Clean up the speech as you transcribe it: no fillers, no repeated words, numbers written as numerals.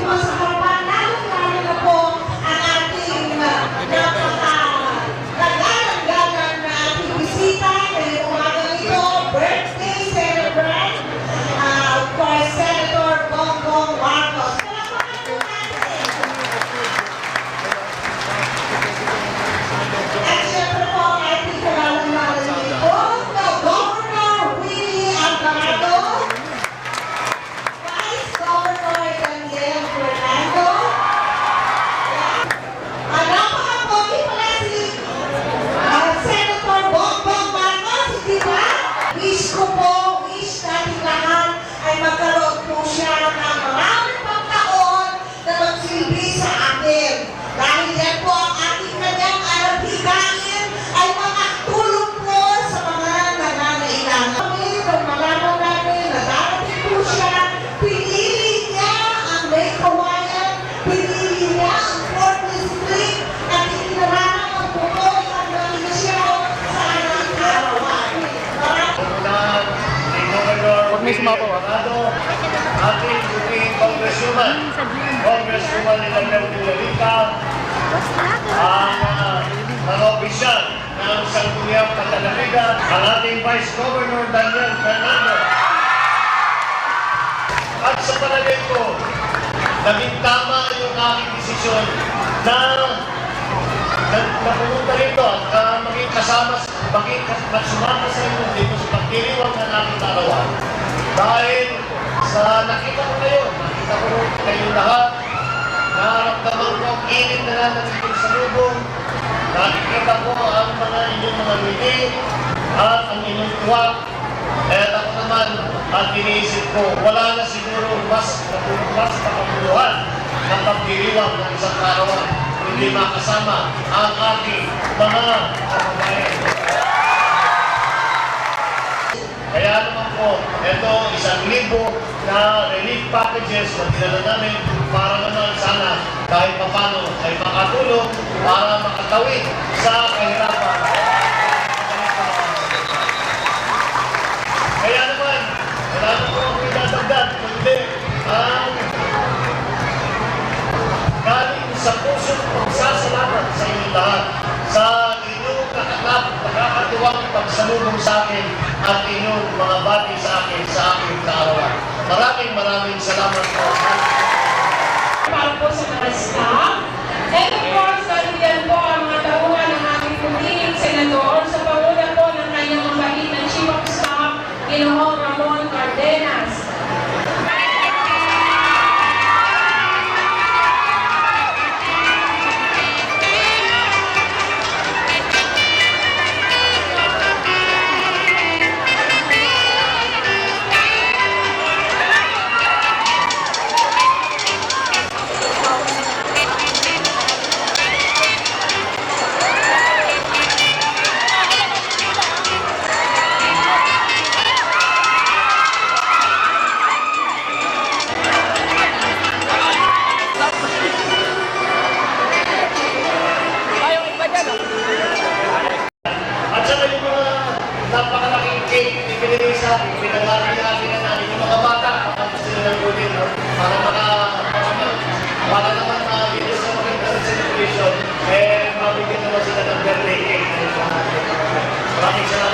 po sa harapan, lalo-lalo na po ang ating napaka-gagalang-galang na ating bisita ngayong umagang ito, birthday celebrant for Senator Bongbong Marcos. Palakpakan po natin. At syempre po ang ating kagalang-galang dito, Governor Willie Alvarado, Vice Governor Daniel Fernando. Napaka-pogi pala si Senator Bongbong Marcos, di ba? Wish ko po, wish natin lahat ay magkaroon po siya ng maraming pagkaon na magsilbi sa atin. Dahil yan po ang ating kanyang arabikain ay makatulong po sa mga nangangailangan. Kami, nung malaman namin na darating po siya, pinili niya ang Lake Hawaiian, pinili niya ang Fort District, at iniranan ang buo ang organisasyon sa ating arawan. Unahan ni Governor Willie ating puting Congresswoman Isabel Villarita, ang mga opisyal ng Sangguniang Paglalamigan, ang ating Vice Governor Daniel Fernando. At sa palagay ko, naging tama yung aking desisyon na pumunta rito at maging kasama, maging sumama sa inyo dito sa pagdiriwang ng aking arawan. Dahil sa nakita ko ngayon, nakita ko kayo lahat, nararamdaman ko ang init na nanatigil sa lubong, nakikita ko ang mga inyong mga ngiti at ang inyong tuwa. At ako naman, at iniisip ko, wala na siguro mas kapaguluhan ng pagdiriwang ng isang arawan, hindi makasama ang aking mga kababayan. Kaya naman po, ito 1,000 na relief packages na dinala namin para naman sana kahit papano ay makatulong para makatawid sa kahirapan. Kaya naman, wala na po akong idadagdag, kundi ang galing sa pusong pagsasalamat sa inyong lahat sa inyong nakakatuwang pagsalubong sa akin at inyong mga bati sa akin kaarawan. Maraming salamat po. Para po sa mga staff. And of course, nandiyan po ang mga tauhan ng ating puting senador sa panguna po ng kanyang mabait na Chief of Staff, Ginoong Ramon Cardenas. At saka yung mga napakalaking cake na ibinigay sa akin, pinaglalaki natin na natin yung mga bata, kapag sila ng gulin, para naman dito sa magandang celebration, mabigyan naman sila ng birthday cake. Maraming salamat.